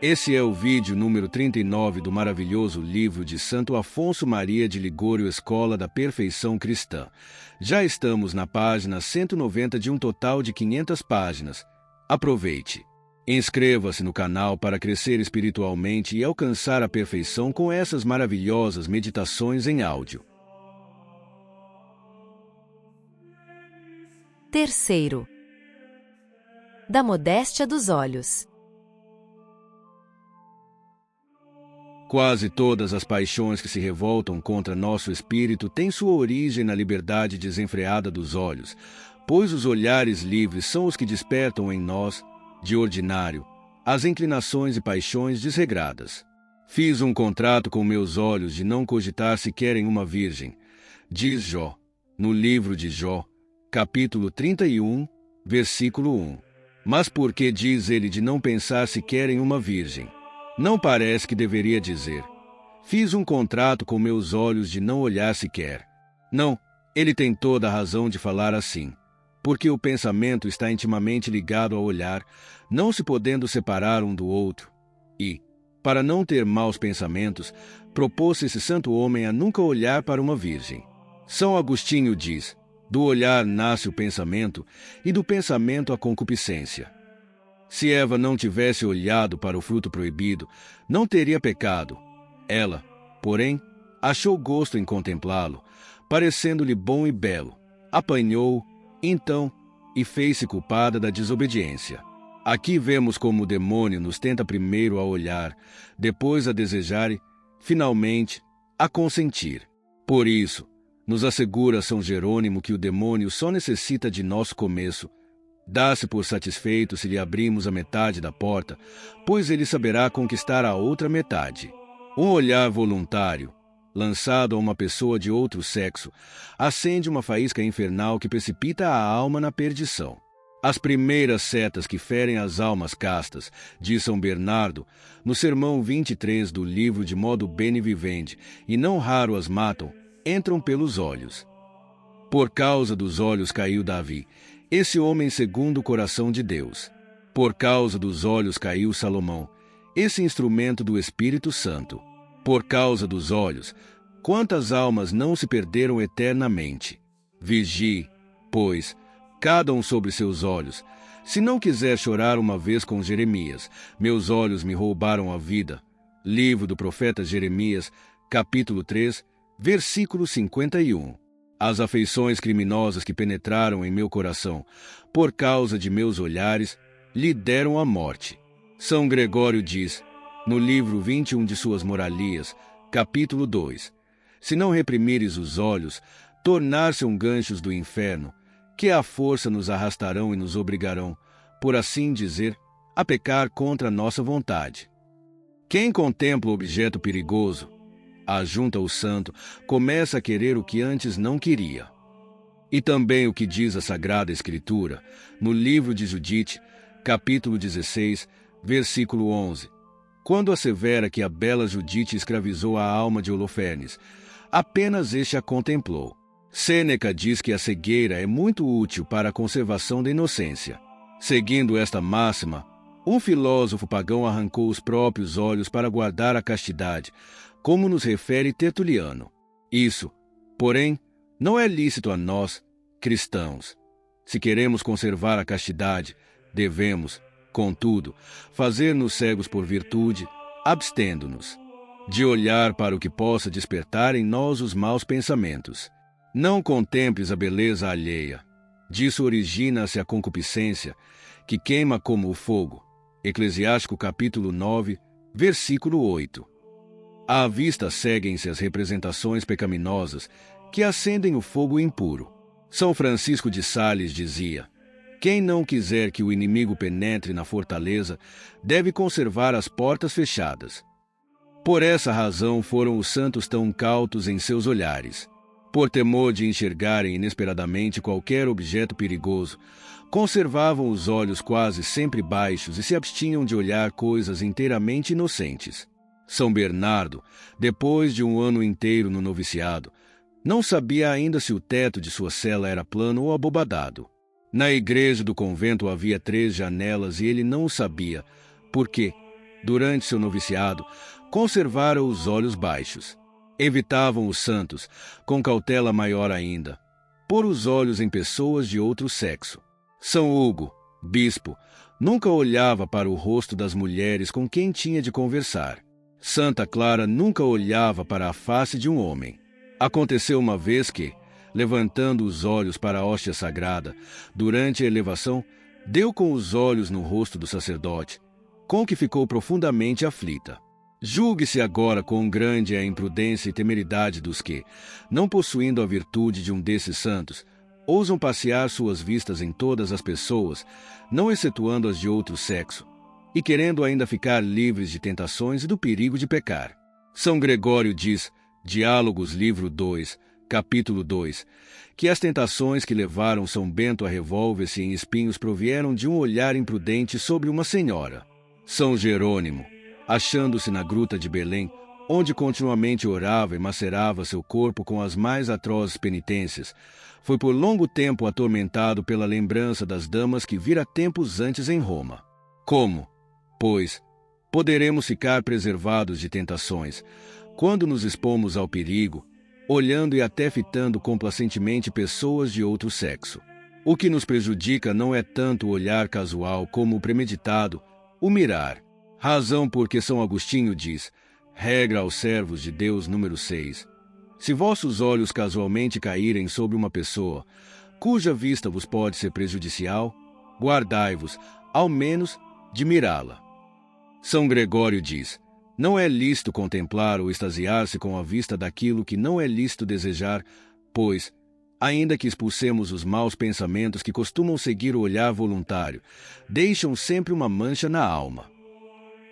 Esse é o vídeo número 39 do maravilhoso livro de Santo Afonso Maria de Ligório, Escola da Perfeição Cristã. Já estamos na página 190 de um total de 500 páginas. Aproveite! Inscreva-se no canal para crescer espiritualmente e alcançar a perfeição com essas maravilhosas meditações em áudio. Terceiro, da modéstia dos olhos. Quase todas as paixões que se revoltam contra nosso espírito têm sua origem na liberdade desenfreada dos olhos, pois os olhares livres são os que despertam em nós, de ordinário, as inclinações e paixões desregradas. Fiz um contrato com meus olhos de não cogitar sequer em uma virgem, diz Jó, no livro de Jó, capítulo 31, versículo 1. Mas por que diz ele de não pensar sequer em uma virgem? Não parece que deveria dizer: fiz um contrato com meus olhos de não olhar sequer. Não, ele tem toda a razão de falar assim, porque o pensamento está intimamente ligado ao olhar, não se podendo separar um do outro. E, para não ter maus pensamentos, propôs esse santo homem a nunca olhar para uma virgem. São Agostinho diz: do olhar nasce o pensamento, e do pensamento a concupiscência. Se Eva não tivesse olhado para o fruto proibido, não teria pecado. Ela, porém, achou gosto em contemplá-lo, parecendo-lhe bom e belo. Apanhou, então, e fez-se culpada da desobediência. Aqui vemos como o demônio nos tenta primeiro a olhar, depois a desejar e, finalmente, a consentir. Por isso, nos assegura São Jerônimo que o demônio só necessita de nosso começo. Dá-se por satisfeito se lhe abrimos a metade da porta, pois ele saberá conquistar a outra metade. Um olhar voluntário, lançado a uma pessoa de outro sexo, acende uma faísca infernal que precipita a alma na perdição. As primeiras setas que ferem as almas castas, diz São Bernardo, no sermão 23 do livro De Modo Bene Vivendi, e não raro as matam, entram pelos olhos. Por causa dos olhos caiu Davi, esse homem segundo o coração de Deus. Por causa dos olhos caiu Salomão, esse instrumento do Espírito Santo. Por causa dos olhos, quantas almas não se perderam eternamente? Vigie, pois, cada um sobre seus olhos. Se não quiser chorar uma vez com Jeremias, meus olhos me roubaram a vida. Livro do profeta Jeremias, capítulo 3, versículo 51. As afeições criminosas que penetraram em meu coração, por causa de meus olhares, lhe deram a morte. São Gregório diz, no livro 21 de suas Moralias, capítulo 2, se não reprimires os olhos, tornar-se-ão ganchos do inferno, que à força nos arrastarão e nos obrigarão, por assim dizer, a pecar contra a nossa vontade. Quem contempla o objeto perigoso, ajunta o santo, começa a querer o que antes não queria. E também o que diz a Sagrada Escritura, no livro de Judite, capítulo 16, versículo 11, quando assevera que a bela Judite escravizou a alma de Holofernes, apenas este a contemplou. Sêneca diz que a cegueira é muito útil para a conservação da inocência. Seguindo esta máxima, um filósofo pagão arrancou os próprios olhos para guardar a castidade, como nos refere Tertuliano. Isso, porém, não é lícito a nós, cristãos. Se queremos conservar a castidade, devemos, contudo, fazer-nos cegos por virtude, abstendo-nos de olhar para o que possa despertar em nós os maus pensamentos. Não contemples a beleza alheia. Disso origina-se a concupiscência, que queima como o fogo. Eclesiástico capítulo 9, versículo 8. À vista seguem-se as representações pecaminosas que acendem o fogo impuro. São Francisco de Sales dizia: quem não quiser que o inimigo penetre na fortaleza, deve conservar as portas fechadas. Por essa razão foram os santos tão cautos em seus olhares. Por temor de enxergarem inesperadamente qualquer objeto perigoso, conservavam os olhos quase sempre baixos e se abstinham de olhar coisas inteiramente inocentes. São Bernardo, depois de um ano inteiro no noviciado, não sabia ainda se o teto de sua cela era plano ou abobadado. Na igreja do convento havia 3 janelas e ele não o sabia, porque, durante seu noviciado, conservara os olhos baixos. Evitavam os santos, com cautela maior ainda, pôr os olhos em pessoas de outro sexo. São Hugo, bispo, nunca olhava para o rosto das mulheres com quem tinha de conversar. Santa Clara nunca olhava para a face de um homem. Aconteceu uma vez que, levantando os olhos para a hóstia sagrada, durante a elevação, deu com os olhos no rosto do sacerdote, com que ficou profundamente aflita. Julgue-se agora quão grande é a imprudência e temeridade dos que, não possuindo a virtude de um desses santos, ousam passear suas vistas em todas as pessoas, não excetuando as de outro sexo, e querendo ainda ficar livres de tentações e do perigo de pecar. São Gregório diz, Diálogos, livro 2, capítulo 2, que as tentações que levaram São Bento a revolver-se em espinhos provieram de um olhar imprudente sobre uma senhora. São Jerônimo, achando-se na gruta de Belém, onde continuamente orava e macerava seu corpo com as mais atrozes penitências, foi por longo tempo atormentado pela lembrança das damas que vira tempos antes em Roma. Como, pois, poderemos ficar preservados de tentações, quando nos expomos ao perigo, olhando e até fitando complacentemente pessoas de outro sexo? O que nos prejudica não é tanto o olhar casual como o premeditado, o mirar. Razão porque São Agostinho diz, regra aos servos de Deus número 6, se vossos olhos casualmente caírem sobre uma pessoa, cuja vista vos pode ser prejudicial, guardai-vos, ao menos, de mirá-la. São Gregório diz, não é lícito contemplar ou extasiar-se com a vista daquilo que não é lícito desejar, pois, ainda que expulsemos os maus pensamentos que costumam seguir o olhar voluntário, deixam sempre uma mancha na alma.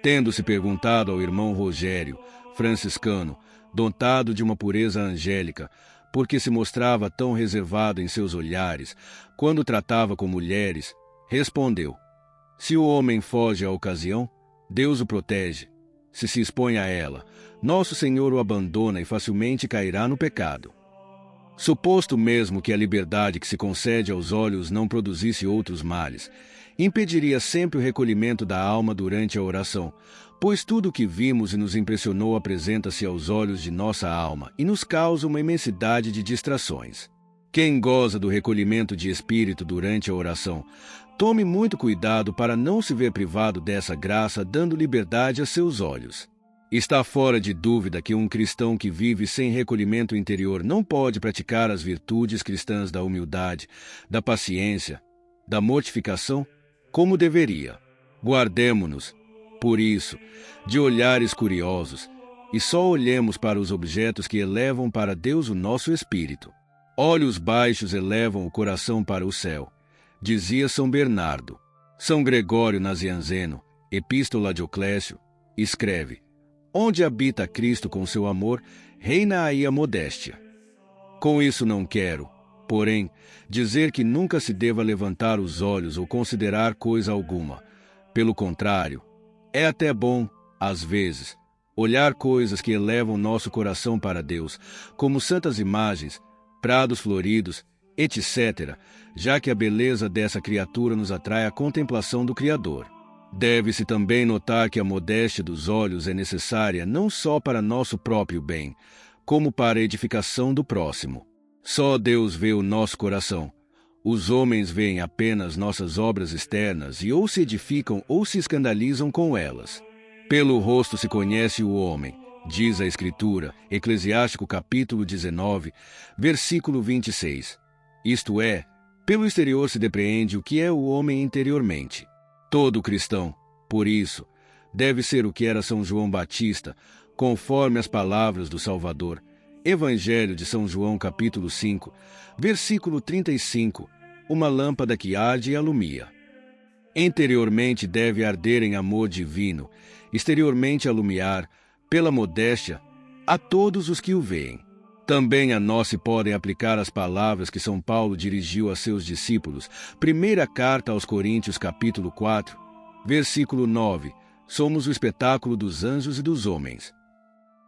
Tendo-se perguntado ao irmão Rogério, franciscano, dotado de uma pureza angélica, porque se mostrava tão reservado em seus olhares, quando tratava com mulheres, respondeu, se o homem foge à ocasião, Deus o protege. Se expõe a ela, nosso Senhor o abandona e facilmente cairá no pecado. Suposto mesmo que a liberdade que se concede aos olhos não produzisse outros males, impediria sempre o recolhimento da alma durante a oração, pois tudo o que vimos e nos impressionou apresenta-se aos olhos de nossa alma e nos causa uma imensidade de distrações. Quem goza do recolhimento de espírito durante a oração, tome muito cuidado para não se ver privado dessa graça, dando liberdade a seus olhos. Está fora de dúvida que um cristão que vive sem recolhimento interior não pode praticar as virtudes cristãs da humildade, da paciência, da mortificação, como deveria. Guardemo-nos, por isso, de olhares curiosos, e só olhemos para os objetos que elevam para Deus o nosso espírito. Olhos baixos elevam o coração para o céu, dizia São Bernardo. São Gregório Nazianzeno, Epístola de Dioclésio, escreve, onde habita Cristo com seu amor, reina aí a modéstia. Com isso não quero, porém, dizer que nunca se deva levantar os olhos ou considerar coisa alguma. Pelo contrário, é até bom, às vezes, olhar coisas que elevam nosso coração para Deus, como santas imagens, prados floridos, etc., já que a beleza dessa criatura nos atrai à contemplação do Criador. Deve-se também notar que a modéstia dos olhos é necessária não só para nosso próprio bem, como para a edificação do próximo. Só Deus vê o nosso coração. Os homens veem apenas nossas obras externas e ou se edificam ou se escandalizam com elas. Pelo rosto se conhece o homem, diz a Escritura, Eclesiástico capítulo 19, versículo 26. Isto é, pelo exterior se depreende o que é o homem interiormente. Todo cristão, por isso, deve ser o que era São João Batista, conforme as palavras do Salvador. Evangelho de São João capítulo 5, versículo 35, uma lâmpada que arde e alumia. Interiormente deve arder em amor divino, exteriormente alumiar, pela modéstia, a todos os que o veem. Também a nós se podem aplicar as palavras que São Paulo dirigiu a seus discípulos. Primeira carta aos Coríntios, capítulo 4, versículo 9. Somos o espetáculo dos anjos e dos homens.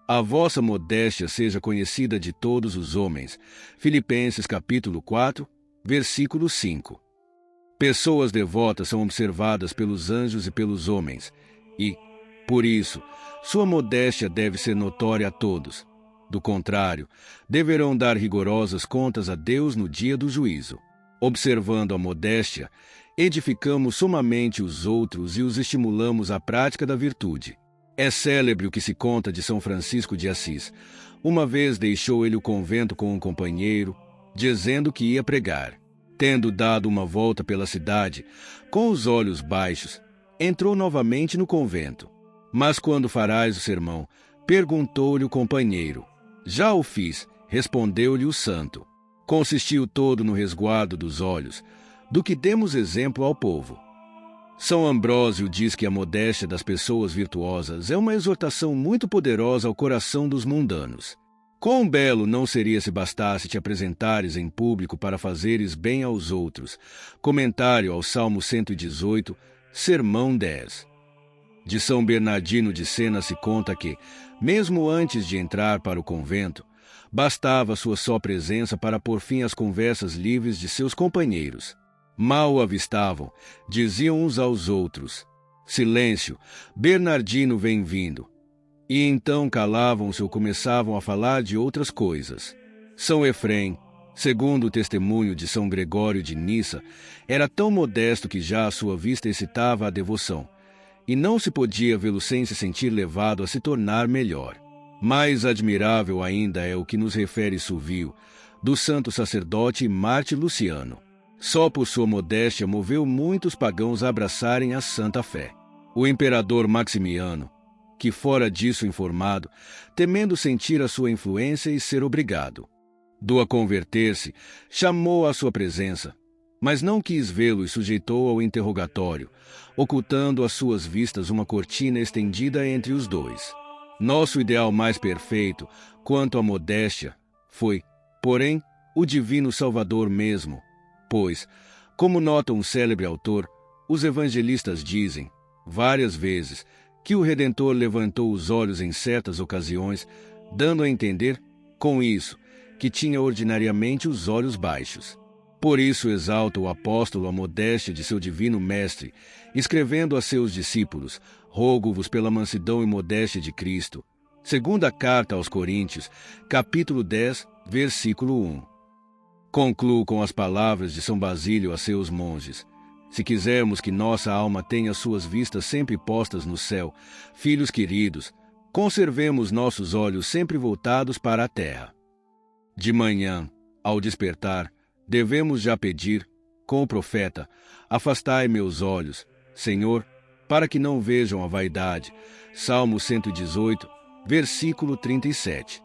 A vossa modéstia seja conhecida de todos os homens. Filipenses, capítulo 4, versículo 5. Pessoas devotas são observadas pelos anjos e pelos homens, e, Por isso, sua modéstia deve ser notória a todos. Do contrário, deverão dar rigorosas contas a Deus no dia do juízo. Observando a modéstia, edificamos sumamente os outros e os estimulamos à prática da virtude. É célebre o que se conta de São Francisco de Assis. Uma vez deixou ele o convento com um companheiro, dizendo que ia pregar. Tendo dado uma volta pela cidade, com os olhos baixos, entrou novamente no convento. Mas quando farás o sermão? Perguntou-lhe o companheiro. Já o fiz, respondeu-lhe o santo. Consistiu todo no resguardo dos olhos, do que demos exemplo ao povo. São Ambrósio diz que a modéstia das pessoas virtuosas é uma exortação muito poderosa ao coração dos mundanos. Quão belo não seria se bastasse te apresentares em público para fazeres bem aos outros. Comentário ao Salmo 118, Sermão 10. De São Bernardino de Sena se conta que, mesmo antes de entrar para o convento, bastava sua só presença para pôr fim às conversas livres de seus companheiros. Mal o avistavam, diziam uns aos outros: silêncio, Bernardino vem vindo. E então calavam-se ou começavam a falar de outras coisas. São Efrém, segundo o testemunho de São Gregório de Nissa, era tão modesto que já a sua vista excitava a devoção, e não se podia vê-lo sem se sentir levado a se tornar melhor. Mais admirável ainda é o que nos refere Suvio, do santo sacerdote Marte Luciano. Só por sua modéstia moveu muitos pagãos a abraçarem a santa fé. O imperador Maximiano, que fora disso informado, temendo sentir a sua influência e ser obrigado a converter-se, chamou à sua presença, mas não quis vê-lo e sujeitou ao interrogatório, ocultando às suas vistas uma cortina estendida entre os dois. Nosso ideal mais perfeito, quanto à modéstia, foi, porém, o divino Salvador mesmo, pois, como nota um célebre autor, os evangelistas dizem, várias vezes, que o Redentor levantou os olhos em certas ocasiões, dando a entender, com isso, que tinha ordinariamente os olhos baixos. Por isso exalta o apóstolo a modéstia de seu divino mestre, escrevendo a seus discípulos: rogo-vos pela mansidão e modéstia de Cristo. Segunda carta aos Coríntios, capítulo 10, versículo 1. Concluo com as palavras de São Basílio a seus monges: se quisermos que nossa alma tenha suas vistas sempre postas no céu, filhos queridos, conservemos nossos olhos sempre voltados para a terra. De manhã, ao despertar, devemos já pedir, com o profeta: afastai meus olhos, Senhor, para que não vejam a vaidade. Salmo 118, versículo 37.